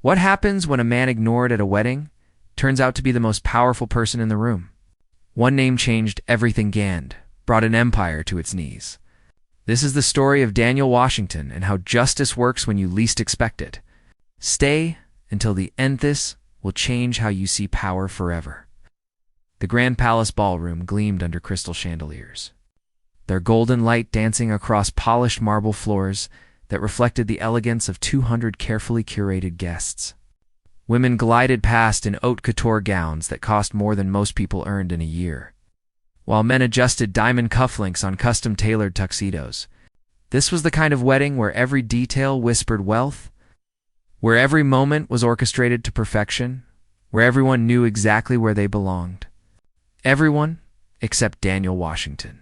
What happens when a man ignored at a wedding turns out to be the most powerful person in the room? One name changed everything. Gand brought an empire to its knees. This is the story of Daniel Washington and how justice works when you least expect it. Stay until the end. This will change how you see power forever. The Grand Palace ballroom gleamed under crystal chandeliers, their golden light dancing across polished marble floors that reflected the elegance of 200 carefully curated guests. Women glided past in haute couture gowns that cost more than most people earned in a year, while men adjusted diamond cufflinks on custom-tailored tuxedos. This was the kind of wedding where every detail whispered wealth, where every moment was orchestrated to perfection, where everyone knew exactly where they belonged. Everyone except Daniel Washington.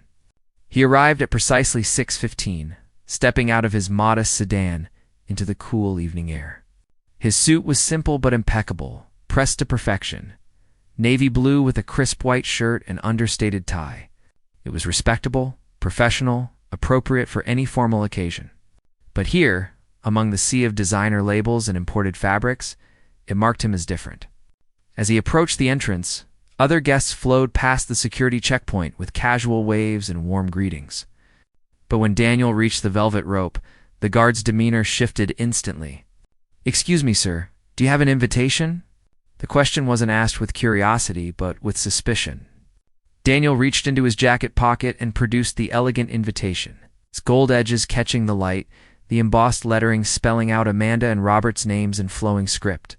He arrived at precisely 6:15, stepping out of his modest sedan into the cool evening air. His suit was simple but impeccable, pressed to perfection. Navy blue with a crisp white shirt and understated tie. It was respectable, professional, appropriate for any formal occasion. But here, among the sea of designer labels and imported fabrics, it marked him as different. As he approached the entrance, other guests flowed past the security checkpoint with casual waves and warm greetings. But when Daniel reached the velvet rope, the guard's demeanor shifted instantly. "Excuse me, sir, do you have an invitation?" The question wasn't asked with curiosity, but with suspicion. Daniel reached into his jacket pocket and produced the elegant invitation, its gold edges catching the light, the embossed lettering spelling out Amanda and Robert's names in flowing script.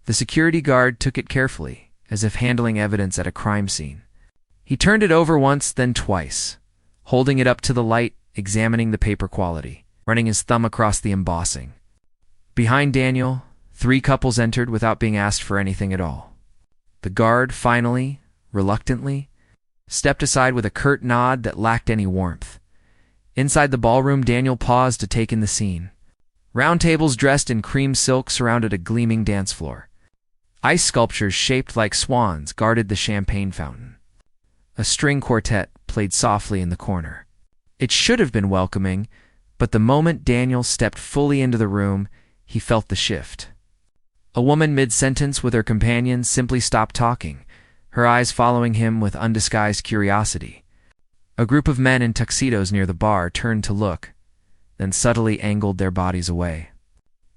The security guard took it carefully, as if handling evidence at a crime scene. He turned it over once, then twice, holding it up to the light, examining the paper quality, running his thumb across the embossing. Behind Daniel, 3 couples entered without being asked for anything at all. The guard finally, reluctantly, stepped aside with a curt nod that lacked any warmth. Inside the ballroom, Daniel paused to take in the scene. Round tables dressed in cream silk surrounded a gleaming dance floor. Ice sculptures shaped like swans guarded the champagne fountain. A string quartet played softly in the corner. It should have been welcoming, but the moment Daniel stepped fully into the room, he felt the shift. A woman mid-sentence with her companion simply stopped talking, her eyes following him with undisguised curiosity. A group of men in tuxedos near the bar turned to look, then subtly angled their bodies away.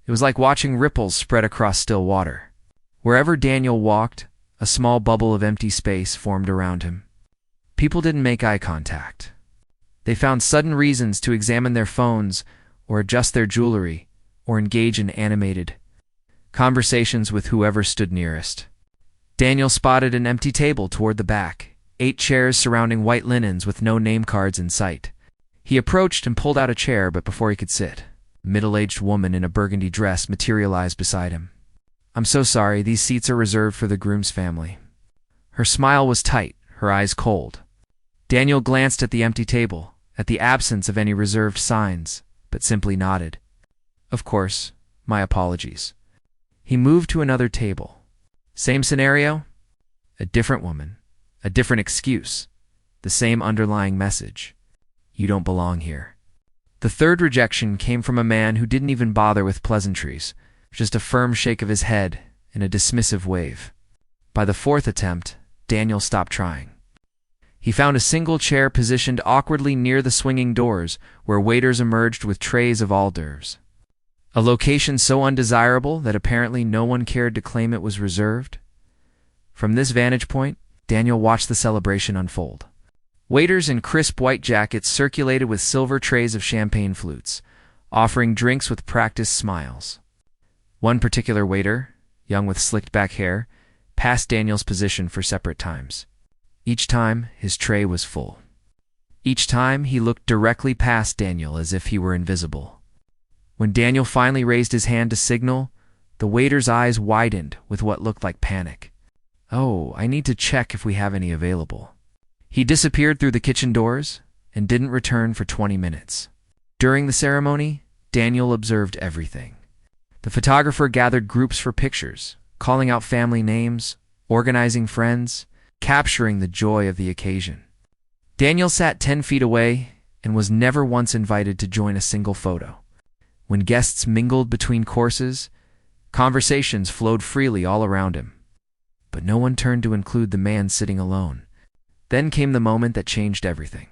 It was like watching ripples spread across still water. Wherever Daniel walked, a small bubble of empty space formed around him. People didn't make eye contact. They found sudden reasons to examine their phones, or adjust their jewelry, or engage in animated conversations with whoever stood nearest. Daniel spotted an empty table toward the back, 8 chairs surrounding white linens with no name cards in sight. He approached and pulled out a chair, but before he could sit, a middle-aged woman in a burgundy dress materialized beside him. "I'm so sorry, these seats are reserved for the groom's family." Her smile was tight, her eyes cold. Daniel glanced at the empty table, at the absence of any reserved signs, but simply nodded. "Of course, my apologies." He moved to another table. Same scenario? A different woman, a different excuse, the same underlying message. "You don't belong here." The third rejection came from a man who didn't even bother with pleasantries, just a firm shake of his head and a dismissive wave. By the 4th attempt, Daniel stopped trying. He found a single chair positioned awkwardly near the swinging doors, where waiters emerged with trays of hors d'oeuvres. A location so undesirable that apparently no one cared to claim it was reserved. From this vantage point, Daniel watched the celebration unfold. Waiters in crisp white jackets circulated with silver trays of champagne flutes, offering drinks with practiced smiles. One particular waiter, young with slicked back hair, passed Daniel's position for separate times. Each time, his tray was full. Each time, he looked directly past Daniel as if he were invisible. When Daniel finally raised his hand to signal, the waiter's eyes widened with what looked like panic. "Oh, I need to check if we have any available." He disappeared through the kitchen doors and didn't return for 20 minutes. During the ceremony, Daniel observed everything. The photographer gathered groups for pictures, calling out family names, organizing friends, capturing the joy of the occasion. Daniel sat 10 feet away and was never once invited to join a single photo. When guests mingled between courses, Conversations flowed freely all around him, but no one turned to include the man sitting alone. Then came the moment that changed everything.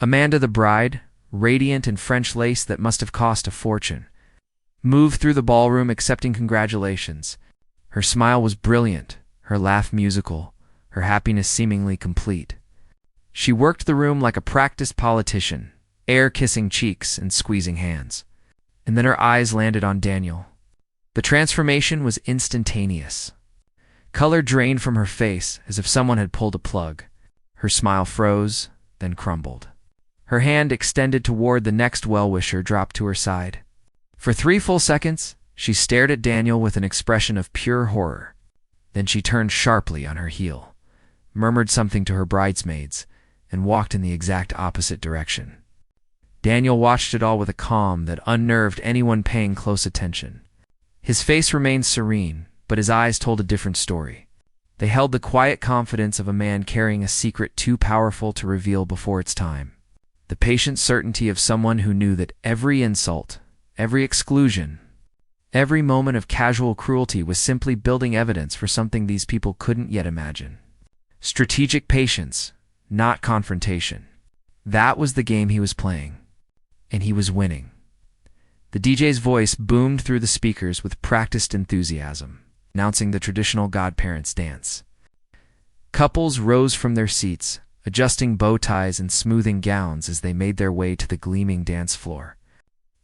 Amanda, the bride, radiant in French lace that must have cost a fortune, moved through the ballroom accepting congratulations. Her smile was brilliant, her laugh musical, her happiness seemingly complete. She worked the room like a practiced politician, air-kissing cheeks and squeezing hands. And then her eyes landed on Daniel. The transformation was instantaneous. Color drained from her face as if someone had pulled a plug. Her smile froze, then crumbled. Her hand extended toward the next well-wisher dropped to her side. For 3 full seconds, she stared at Daniel with an expression of pure horror. Then she turned sharply on her heel, murmured something to her bridesmaids, and walked in the exact opposite direction. Daniel watched it all with a calm that unnerved anyone paying close attention. His face remained serene, but his eyes told a different story. They held the quiet confidence of a man carrying a secret too powerful to reveal before its time. The patient certainty of someone who knew that every insult, every exclusion, every moment of casual cruelty was simply building evidence for something these people couldn't yet imagine. Strategic patience, not confrontation. That was the game he was playing, and he was winning. The DJ's voice boomed through the speakers with practiced enthusiasm, announcing the traditional godparents' dance. Couples rose from their seats, adjusting bow ties and smoothing gowns as they made their way to the gleaming dance floor.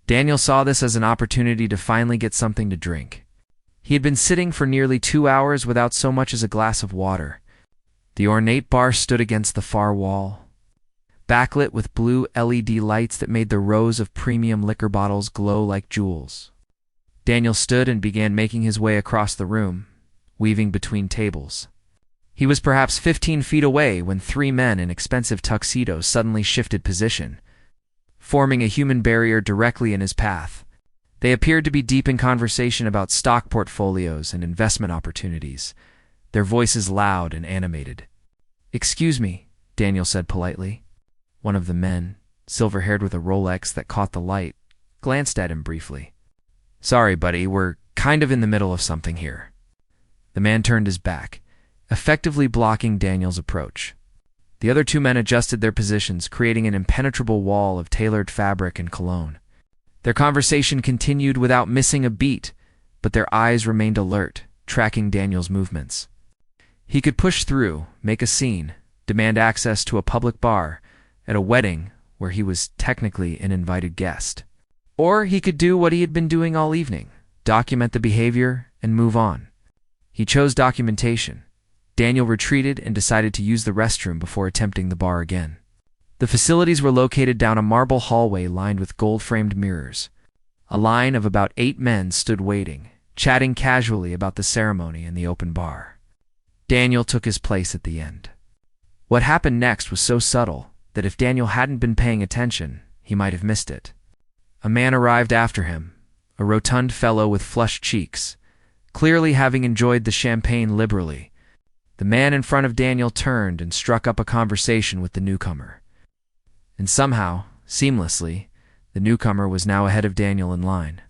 Daniel saw this as an opportunity to finally get something to drink. He had been sitting for nearly 2 hours without so much as a glass of water. The ornate bar stood against the far wall, backlit with blue LED lights that made the rows of premium liquor bottles glow like jewels. Daniel stood and began making his way across the room, weaving between tables. He was perhaps 15 feet away when 3 men in expensive tuxedos suddenly shifted position, forming a human barrier directly in his path. They appeared to be deep in conversation about stock portfolios and investment opportunities, their voices loud and animated. "Excuse me," Daniel said politely. One of the men, silver-haired with a Rolex that caught the light, glanced at him briefly. "Sorry, buddy, we're kind of in the middle of something here." The man turned his back, effectively blocking Daniel's approach. The other 2 men adjusted their positions, creating an impenetrable wall of tailored fabric and cologne. Their conversation continued without missing a beat, but their eyes remained alert, tracking Daniel's movements. He could push through, make a scene, demand access to a public bar at a wedding where he was technically an invited guest. Or he could do what he had been doing all evening, document the behavior and move on. He chose documentation. Daniel retreated and decided to use the restroom before attempting the bar again. The facilities were located down a marble hallway lined with gold-framed mirrors. A line of about 8 men stood waiting, chatting casually about the ceremony and the open bar. Daniel took his place at the end. What happened next was so subtle that if Daniel hadn't been paying attention, he might have missed it. A man arrived after him, a rotund fellow with flushed cheeks, clearly having enjoyed the champagne liberally. The man in front of Daniel turned and struck up a conversation with the newcomer. And somehow, seamlessly, the newcomer was now ahead of Daniel in line.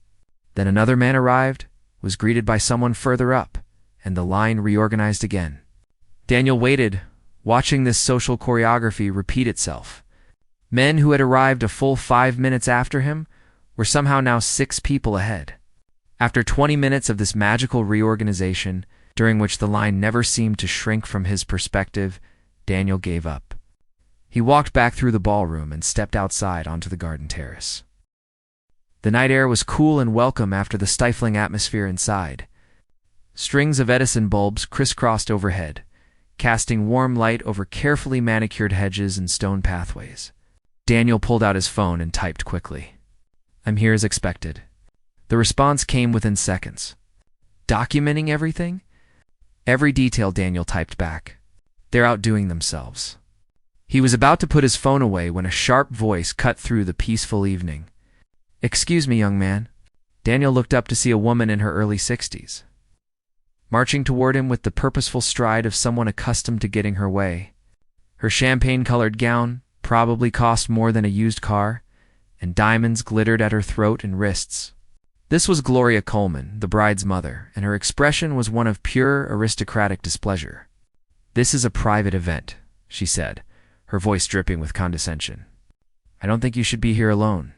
Then another man arrived, was greeted by someone further up, and the line reorganized again. Daniel waited, watching this social choreography repeat itself. Men who had arrived a full 5 minutes after him were somehow now 6 people ahead. After 20 minutes of this magical reorganization, during which the line never seemed to shrink from his perspective, Daniel gave up. He walked back through the ballroom and stepped outside onto the garden terrace. The night air was cool and welcome after the stifling atmosphere inside. Strings of Edison bulbs crisscrossed overhead, casting warm light over carefully manicured hedges and stone pathways. Daniel pulled out his phone and typed quickly. "I'm here as expected." The response came within seconds. "Documenting everything?" "Every detail," Daniel typed back. "They're outdoing themselves." He was about to put his phone away when a sharp voice cut through the peaceful evening. "Excuse me, young man." Daniel looked up to see a woman in her early 60s, marching toward him with the purposeful stride of someone accustomed to getting her way. Her champagne-colored gown probably cost more than a used car, and diamonds glittered at her throat and wrists. This was Gloria Coleman, the bride's mother, and her expression was one of pure aristocratic displeasure. "This is a private event," she said, her voice dripping with condescension. "I don't think you should be here alone."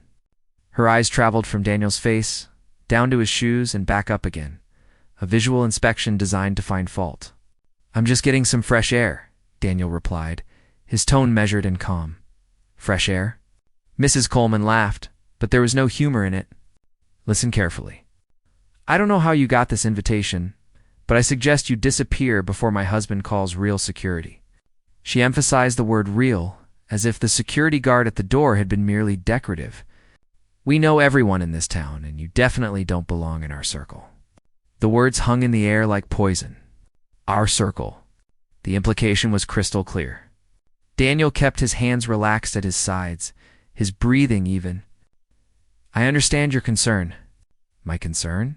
Her eyes traveled from Daniel's face, down to his shoes, and back up again, a visual inspection designed to find fault. "I'm just getting some fresh air," Daniel replied, his tone measured and calm. "Fresh air?" Mrs. Coleman laughed, but there was no humor in it. "Listen carefully. I don't know how you got this invitation, but I suggest you disappear before my husband calls real security." She emphasized the word real, as if the security guard at the door had been merely decorative. "We know everyone in this town, and you definitely don't belong in our circle." The words hung in the air like poison. Our circle. The implication was crystal clear. Daniel kept his hands relaxed at his sides, his breathing even. "I understand your concern." "My concern?"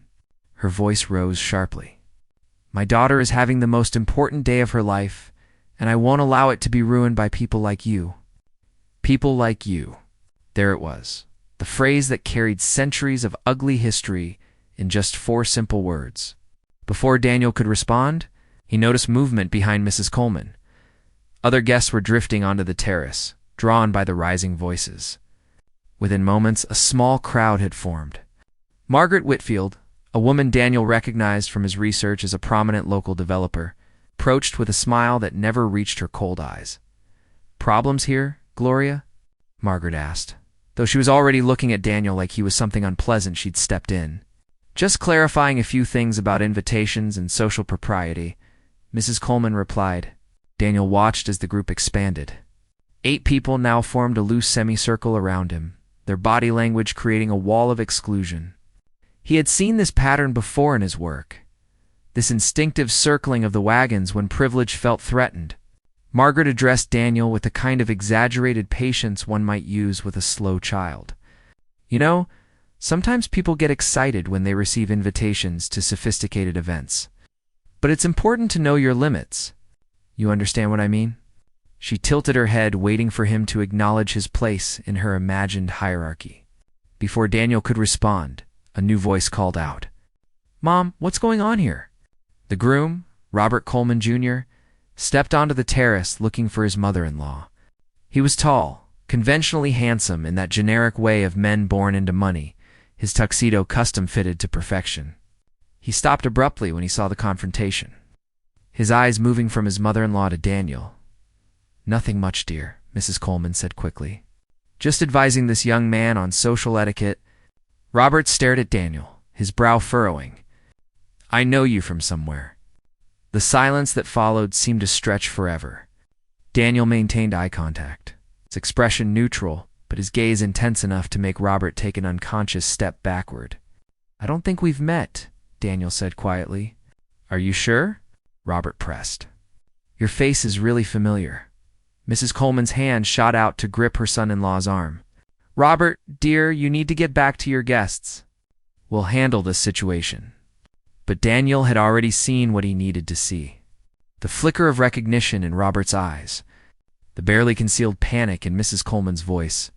Her voice rose sharply. "My daughter is having the most important day of her life, and I won't allow it to be ruined by people like you." People like you. There it was, the phrase that carried centuries of ugly history in just 4 simple words. Before Daniel could respond, he noticed movement behind Mrs. Coleman. Other guests were drifting onto the terrace, drawn by the rising voices. Within moments, a small crowd had formed. Margaret Whitfield, a woman Daniel recognized from his research as a prominent local developer, approached with a smile that never reached her cold eyes. "Problems here, Gloria?" Margaret asked. Though she was already looking at Daniel like he was something unpleasant, she'd stepped in. "Just clarifying a few things about invitations and social propriety," Mrs. Coleman replied. Daniel watched as the group expanded. 8 people now formed a loose semicircle around him, their body language creating a wall of exclusion. He had seen this pattern before in his work, this instinctive circling of the wagons when privilege felt threatened. Margaret addressed Daniel with the kind of exaggerated patience one might use with a slow child. "You know, sometimes people get excited when they receive invitations to sophisticated events. But it's important to know your limits. You understand what I mean?" She tilted her head, waiting for him to acknowledge his place in her imagined hierarchy. Before Daniel could respond, a new voice called out, "Mom, what's going on here?" The groom, Robert Coleman Jr., stepped onto the terrace looking for his mother-in-law. He was tall, conventionally handsome in that generic way of men born into money, his tuxedo custom-fitted to perfection. He stopped abruptly when he saw the confrontation, his eyes moving from his mother-in-law to Daniel. "Nothing much, dear," Mrs. Coleman said quickly. "Just advising this young man on social etiquette." Robert stared at Daniel, his brow furrowing. "I know you from somewhere." The silence that followed seemed to stretch forever. Daniel maintained eye contact, his expression neutral, but his gaze intense enough to make Robert take an unconscious step backward. "I don't think we've met," Daniel said quietly. "Are you sure?" Robert pressed. "Your face is really familiar." Mrs. Coleman's hand shot out to grip her son-in-law's arm. "Robert, dear, you need to get back to your guests. We'll handle this situation." But Daniel had already seen what he needed to see. The flicker of recognition in Robert's eyes, the barely concealed panic in Mrs. Coleman's voice.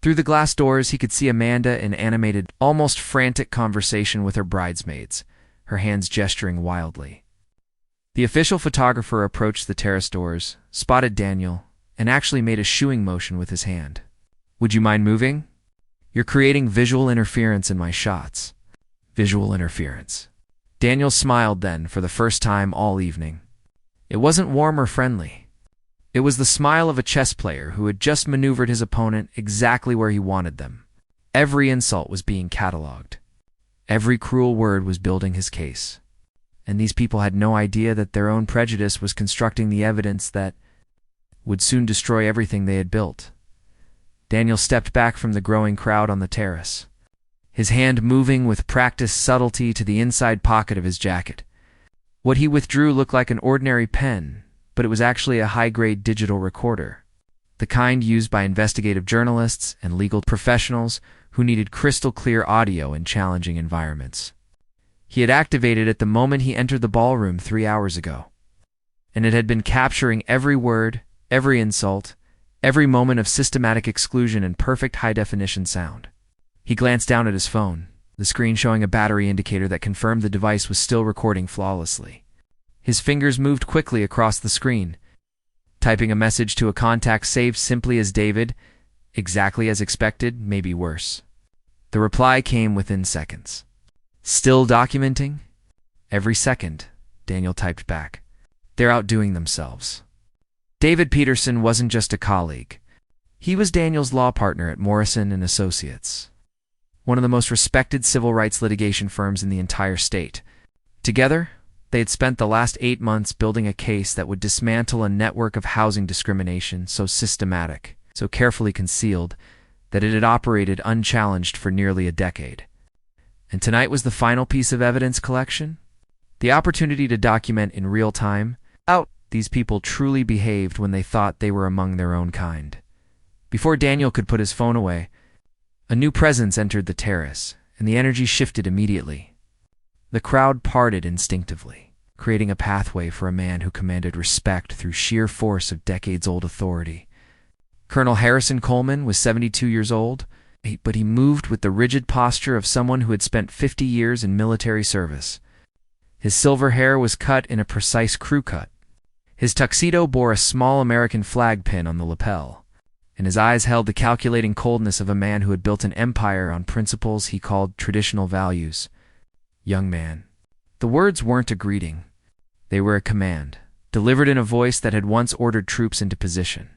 Through the glass doors, he could see Amanda in animated, almost frantic conversation with her bridesmaids, her hands gesturing wildly. The official photographer approached the terrace doors, spotted Daniel, and actually made a shooing motion with his hand. "Would you mind moving? You're creating visual interference in my shots." Visual interference. Daniel smiled then, for the first time all evening. It wasn't warm or friendly. It was the smile of a chess player who had just maneuvered his opponent exactly where he wanted them. Every insult was being catalogued. Every cruel word was building his case. And these people had no idea that their own prejudice was constructing the evidence that would soon destroy everything they had built. Daniel stepped back from the growing crowd on the terrace, his hand moving with practiced subtlety to the inside pocket of his jacket. What he withdrew looked like an ordinary pen, but it was actually a high-grade digital recorder, the kind used by investigative journalists and legal professionals who needed crystal-clear audio in challenging environments. He had activated it the moment he entered the ballroom 3 hours ago, and it had been capturing every word, every insult, every moment of systematic exclusion in perfect high-definition sound. He glanced down at his phone. the screen showing a battery indicator that confirmed the device was still recording flawlessly. His fingers moved quickly across the screen, typing a message to a contact saved simply as David, exactly as expected, maybe worse. The reply came within seconds. Still documenting? Every second, Daniel typed back. They're outdoing themselves. David Peterson wasn't just a colleague. He was Daniel's law partner at Morrison & Associates, one of the most respected civil rights litigation firms in the entire state. Together, they had spent the last 8 months building a case that would dismantle a network of housing discrimination so systematic, so carefully concealed, that it had operated unchallenged for nearly a decade. And tonight was the final piece of evidence collection? The opportunity to document in real time how these people truly behaved when they thought they were among their own kind. Before Daniel could put his phone away, a new presence entered the terrace, and the energy shifted immediately. The crowd parted instinctively, creating a pathway for a man who commanded respect through sheer force of decades-old authority. Colonel Harrison Coleman was 72 years old, but he moved with the rigid posture of someone who had spent 50 years in military service. His silver hair was cut in a precise crew cut. His tuxedo bore a small American flag pin on the lapel, and his eyes held the calculating coldness of a man who had built an empire on principles he called traditional values. Young man. The words weren't a greeting. They were a command, delivered in a voice that had once ordered troops into position.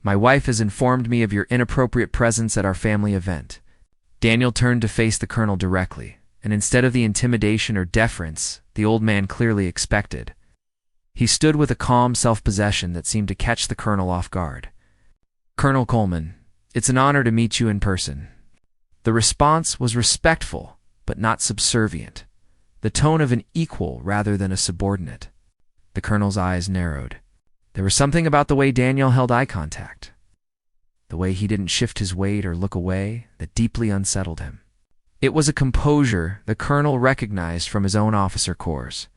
My wife has informed me of your inappropriate presence at our family event. Daniel turned to face the colonel directly, and instead of the intimidation or deference the old man clearly expected, he stood with a calm self-possession that seemed to catch the colonel off guard. Colonel Coleman, it's an honor to meet you in person. The response was respectful, but not subservient, the tone of an equal rather than a subordinate. The colonel's eyes narrowed. There was something about the way Daniel held eye contact, the way he didn't shift his weight or look away, that deeply unsettled him. It was a composure the colonel recognized from his own officer corps,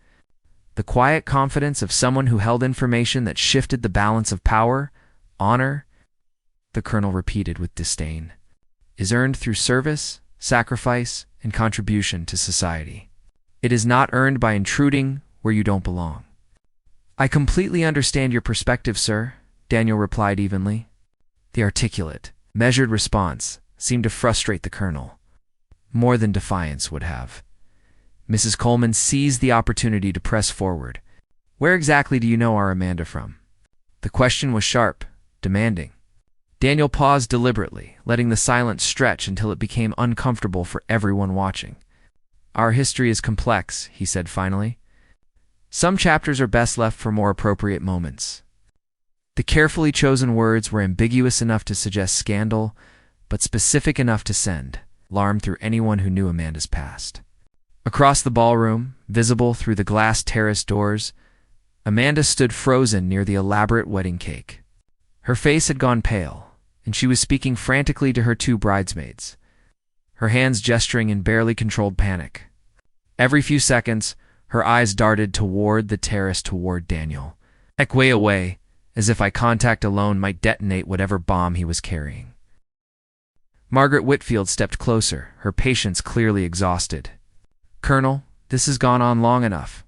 the quiet confidence of someone who held information that shifted the balance of power, honor, the colonel repeated with disdain, is earned through service, sacrifice, and contribution to society. It is not earned by intruding where you don't belong. I completely understand your perspective, sir, Daniel replied evenly. The articulate, measured response seemed to frustrate the colonel, more than defiance would have. Mrs. Coleman seized the opportunity to press forward. Where exactly do you know our Amanda from? The question was sharp, demanding. Daniel paused deliberately, letting the silence stretch until it became uncomfortable for everyone watching. Our history is complex, he said finally. Some chapters are best left for more appropriate moments. The carefully chosen words were ambiguous enough to suggest scandal, but specific enough to send alarm through anyone who knew Amanda's past. Across the ballroom, visible through the glass terrace doors, Amanda stood frozen near the elaborate wedding cake. Her face had gone pale, and she was speaking frantically to her 2 bridesmaids, her hands gesturing in barely controlled panic. Every few seconds, her eyes darted toward the terrace toward Daniel, way away, as if eye contact alone might detonate whatever bomb he was carrying. Margaret Whitfield stepped closer, her patience clearly exhausted. Colonel, this has gone on long enough.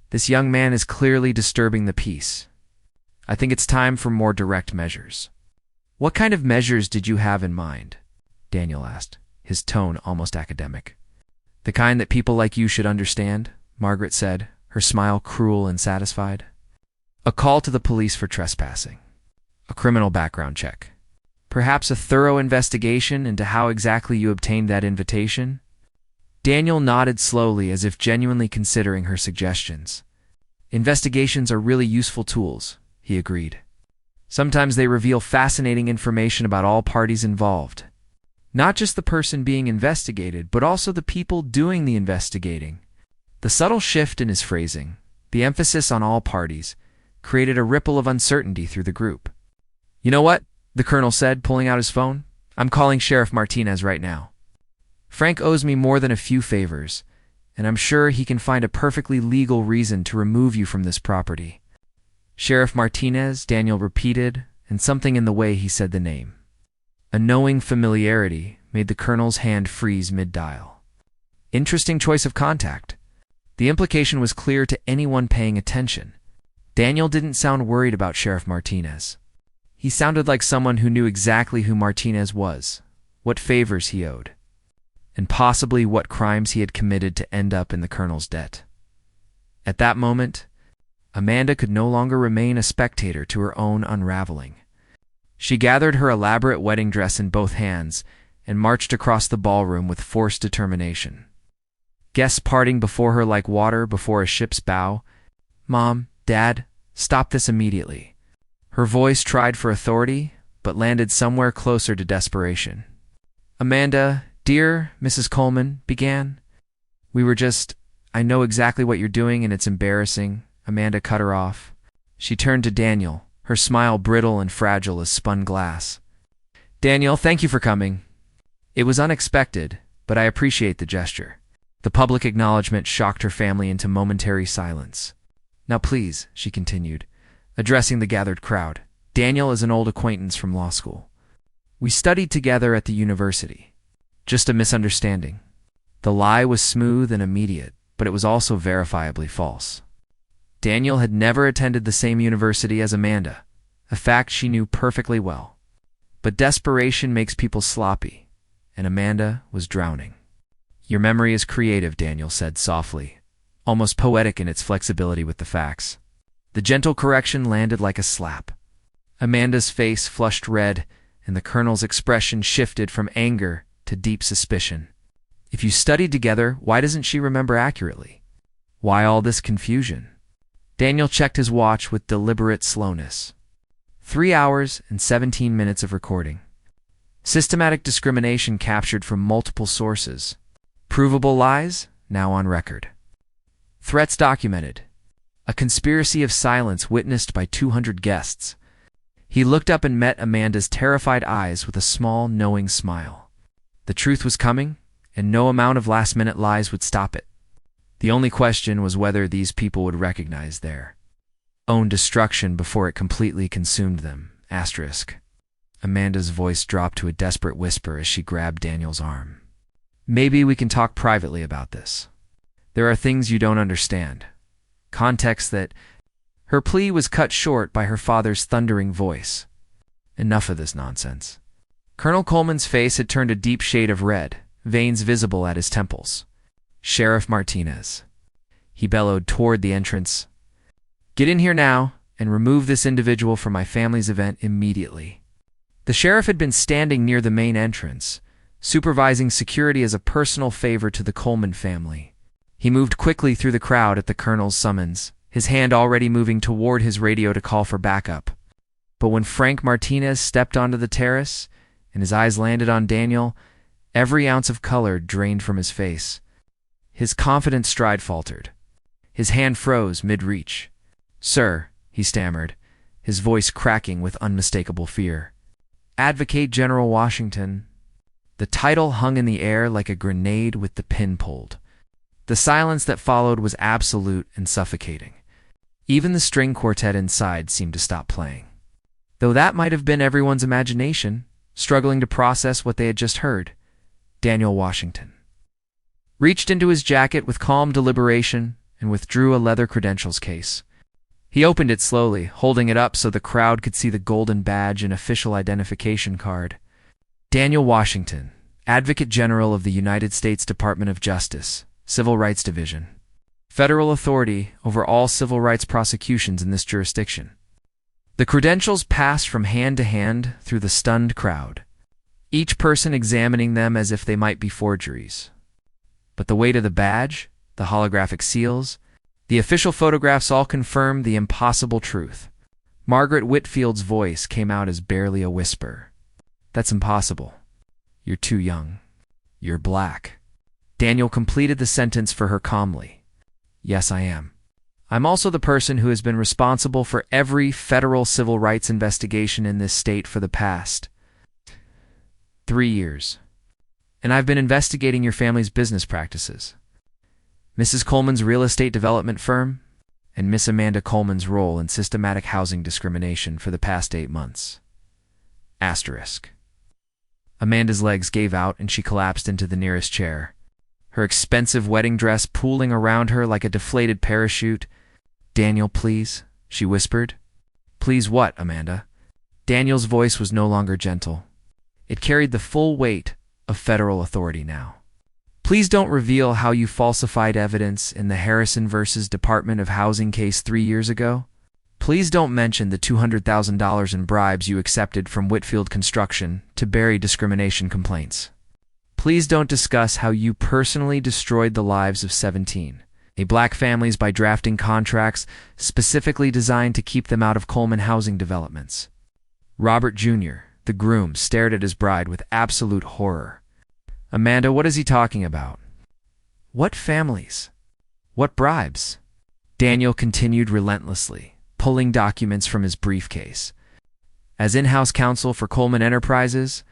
This young man is clearly disturbing the peace. I think it's time for more direct measures. What kind of measures did you have in mind? Daniel asked, his tone almost academic. The kind that people like you should understand, Margaret said, her smile cruel and satisfied. A call to the police for trespassing. A criminal background check. Perhaps a thorough investigation into how exactly you obtained that invitation? Daniel nodded slowly as if genuinely considering her suggestions. Investigations are really useful tools, he agreed. Sometimes they reveal fascinating information about all parties involved. Not just the person being investigated, but also the people doing the investigating. The subtle shift in his phrasing, the emphasis on all parties, created a ripple of uncertainty through the group. You know what? The colonel said, pulling out his phone. I'm calling Sheriff Martinez right now. Frank owes me more than a few favors, and I'm sure he can find a perfectly legal reason to remove you from this property. Sheriff Martinez, Daniel repeated, and something in the way he said the name. A knowing familiarity made the colonel's hand freeze mid-dial. Interesting choice of contact. The implication was clear to anyone paying attention. Daniel didn't sound worried about Sheriff Martinez. He sounded like someone who knew exactly who Martinez was, what favors he owed, and possibly what crimes he had committed to end up in the colonel's debt. At that moment, Amanda could no longer remain a spectator to her own unraveling. She gathered her elaborate wedding dress in both hands and marched across the ballroom with forced determination. Guests parting before her like water before a ship's bow. "Mom, Dad, stop this immediately." Her voice tried for authority, but landed somewhere closer to desperation. "Amanda, dear Mrs. Coleman," began. I know exactly what you're doing and it's embarrassing." Amanda cut her off. She turned to Daniel, her smile brittle and fragile as spun glass. "Daniel, thank you for coming. It was unexpected, but I appreciate the gesture." The public acknowledgement shocked her family into momentary silence. "Now please," she continued, addressing the gathered crowd, "Daniel is an old acquaintance from law school. We studied together at the university. Just a misunderstanding." The lie was smooth and immediate, but it was also verifiably false. Daniel had never attended the same university as Amanda, a fact she knew perfectly well. But desperation makes people sloppy, and Amanda was drowning. "Your memory is creative," Daniel said softly, almost poetic in its flexibility with the facts. The gentle correction landed like a slap. Amanda's face flushed red, and the colonel's expression shifted from anger to deep suspicion. If you studied together, why doesn't she remember accurately? Why all this confusion? Daniel checked his watch with deliberate slowness. 3 hours and 17 minutes of recording. Systematic discrimination captured from multiple sources. Provable lies now on record. Threats documented. A conspiracy of silence witnessed by 200 guests. He looked up and met Amanda's terrified eyes with a small, knowing smile. The truth was coming, and no amount of last-minute lies would stop it. The only question was whether these people would recognize their own destruction before it completely consumed them. Asterisk. Amanda's voice dropped to a desperate whisper as she grabbed Daniel's arm. "Maybe we can talk privately about this. There are things you don't understand. Context that..." Her plea was cut short by her father's thundering voice. "Enough of this nonsense." Colonel Coleman's face had turned a deep shade of red, veins visible at his temples. "Sheriff Martinez," he bellowed toward the entrance, "get in here now and remove this individual from my family's event immediately." The sheriff had been standing near the main entrance, supervising security as a personal favor to the Coleman family. He moved quickly through the crowd at the colonel's summons, his hand already moving toward his radio to call for backup. But when Frank Martinez stepped onto the terrace and his eyes landed on Daniel, every ounce of color drained from his face. His confident stride faltered. His hand froze mid-reach. "Sir," he stammered, his voice cracking with unmistakable fear. "Advocate General Washington." The title hung in the air like a grenade with the pin pulled. The silence that followed was absolute and suffocating. Even the string quartet inside seemed to stop playing. Though that might have been everyone's imagination, struggling to process what they had just heard, Daniel Washington reached into his jacket with calm deliberation and withdrew a leather credentials case. He opened it slowly, holding it up so the crowd could see the golden badge and official identification card. Daniel Washington, Advocate General of the United States Department of Justice, Civil Rights Division. Federal authority over all civil rights prosecutions in this jurisdiction. The credentials passed from hand to hand through the stunned crowd, each person examining them as if they might be forgeries. But the weight of the badge, the holographic seals, the official photographs all confirmed the impossible truth. Margaret Whitfield's voice came out as barely a whisper. "That's impossible. You're too young. You're black." Daniel completed the sentence for her calmly. "Yes, I am. I'm also the person who has been responsible for every federal civil rights investigation in this state for the past 3 years. And I've been investigating your family's business practices, Mrs. Coleman's real estate development firm, and Miss Amanda Coleman's role in systematic housing discrimination for the past 8 months. Asterisk. Amanda's legs gave out and she collapsed into the nearest chair. her expensive wedding dress pooling around her like a deflated parachute. "Daniel, please," she whispered. "Please what, Amanda?" Daniel's voice was no longer gentle. It carried the full weight of federal authority now. "Please don't reveal how you falsified evidence in the Harrison versus Department of Housing case 3 years ago. Please don't mention the $200,000 in bribes you accepted from Whitfield Construction to bury discrimination complaints. Please don't discuss how you personally destroyed the lives of 17 black families by drafting contracts specifically designed to keep them out of Coleman housing developments." Robert Jr., the groom, stared at his bride with absolute horror. "Amanda, what is he talking about? What families? What bribes?" Daniel continued relentlessly, pulling documents from his briefcase. As in-house counsel for Coleman Enterprises,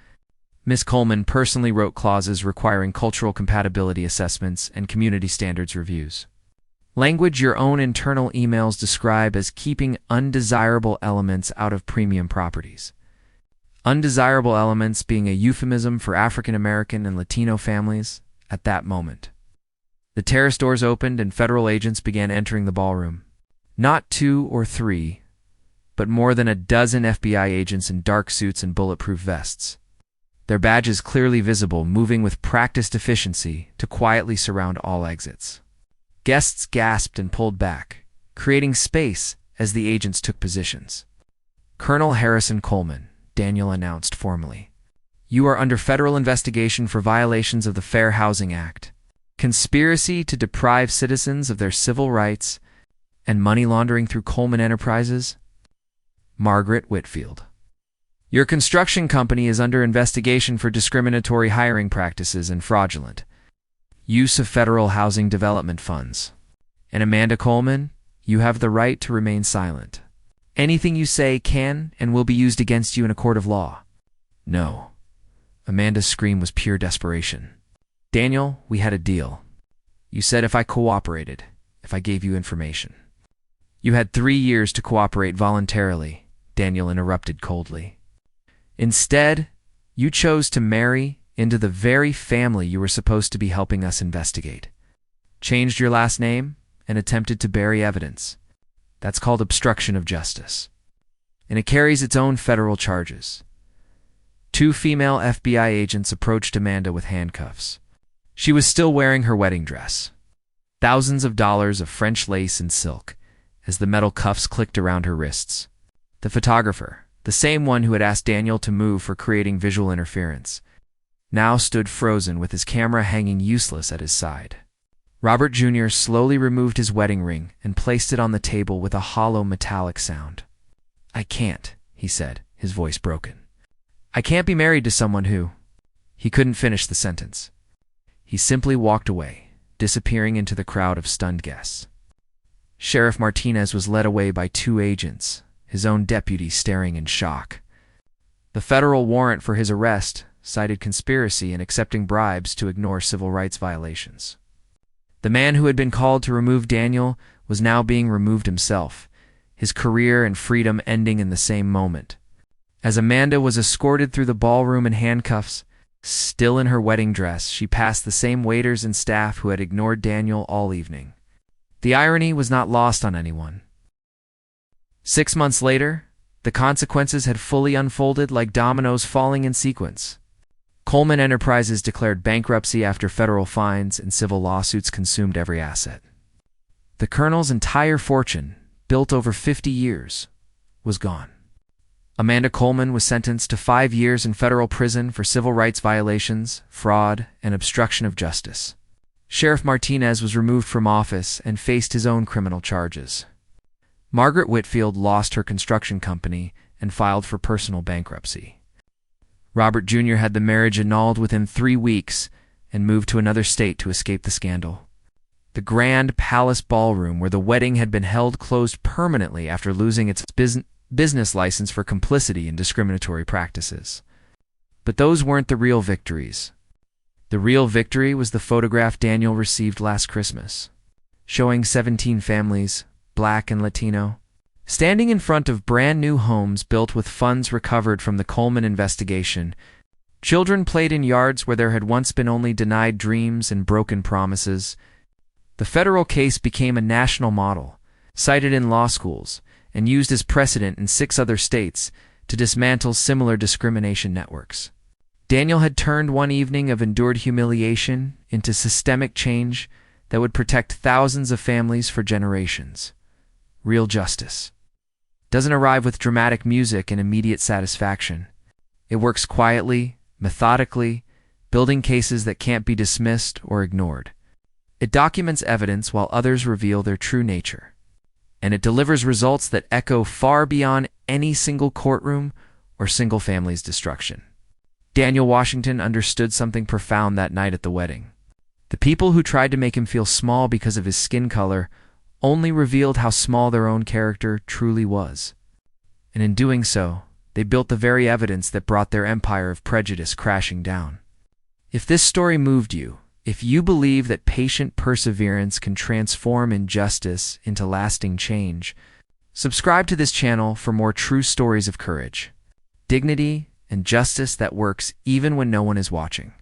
Miss Coleman personally wrote clauses requiring cultural compatibility assessments and community standards reviews. Language your own internal emails describe as keeping undesirable elements out of premium properties. Undesirable elements being a euphemism for African American and Latino families at that moment. The terrace doors opened and federal agents began entering the ballroom. Not 2 or 3, but more than a dozen FBI agents in dark suits and bulletproof vests. Their badges clearly visible, moving with practiced efficiency to quietly surround all exits. Guests gasped and pulled back, creating space as the agents took positions. "Colonel Harrison Coleman," Daniel announced formally. "You are under federal investigation for violations of the Fair Housing Act, conspiracy to deprive citizens of their civil rights, and money laundering through Coleman Enterprises." Margaret Whitfield. "Your construction company is under investigation for discriminatory hiring practices and fraudulent use of federal housing development funds. And Amanda Coleman, you have the right to remain silent. Anything you say can and will be used against you in a court of law." "No." Amanda's scream was pure desperation. "Daniel, we had a deal. You said if I cooperated, if I gave you information." "You had 3 years to cooperate voluntarily," Daniel interrupted coldly. "Instead, you chose to marry into the very family you were supposed to be helping us investigate. Changed your last name and attempted to bury evidence. That's called obstruction of justice. And it carries its own federal charges." 2 female FBI agents approached Amanda with handcuffs. She was still wearing her wedding dress. Thousands of dollars of French lace and silk, as the metal cuffs clicked around her wrists. The photographer, the same one who had asked Daniel to move for creating visual interference, now stood frozen with his camera hanging useless at his side. Robert Jr. slowly removed his wedding ring and placed it on the table with a hollow metallic sound. "I can't," he said, his voice broken. "I can't be married to someone who—" He couldn't finish the sentence. He simply walked away, disappearing into the crowd of stunned guests. Sheriff Martinez was led away by 2 agents, his own deputy staring in shock. The federal warrant for his arrest cited conspiracy and accepting bribes to ignore civil rights violations. The man who had been called to remove Daniel was now being removed himself, his career and freedom ending in the same moment. As Amanda was escorted through the ballroom in handcuffs, still in her wedding dress, she passed the same waiters and staff who had ignored Daniel all evening. The irony was not lost on anyone. 6 months later, the consequences had fully unfolded like dominoes falling in sequence. Coleman Enterprises declared bankruptcy after federal fines and civil lawsuits consumed every asset. The Colonel's entire fortune, built over 50 years, was gone. Amanda Coleman was sentenced to 5 years in federal prison for civil rights violations, fraud, and obstruction of justice. Sheriff Martinez was removed from office and faced his own criminal charges. Margaret Whitfield lost her construction company and filed for personal bankruptcy. Robert Jr. had the marriage annulled within 3 weeks and moved to another state to escape the scandal. The Grand Palace Ballroom, where the wedding had been held, closed permanently after losing its business license for complicity in discriminatory practices. But those weren't the real victories. The real victory was the photograph Daniel received last Christmas, showing 17 families, Black and Latino, standing in front of brand new homes built with funds recovered from the Coleman investigation, Children played in yards where there had once been only denied dreams and broken promises. The federal case became a national model, cited in law schools, and used as precedent in 6 other states to dismantle similar discrimination networks. Daniel had turned one evening of endured humiliation into systemic change that would protect thousands of families for generations. Real justice doesn't arrive with dramatic music and immediate satisfaction. It works quietly, methodically, building cases that can't be dismissed or ignored. It documents evidence while others reveal their true nature. And it delivers results that echo far beyond any single courtroom or single family's destruction. Daniel Washington understood something profound that night at the wedding. The people who tried to make him feel small because of his skin color only revealed how small their own character truly was. And in doing so, they built the very evidence that brought their empire of prejudice crashing down. If this story moved you, if you believe that patient perseverance can transform injustice into lasting change, subscribe to this channel for more true stories of courage, dignity, and justice that works even when no one is watching.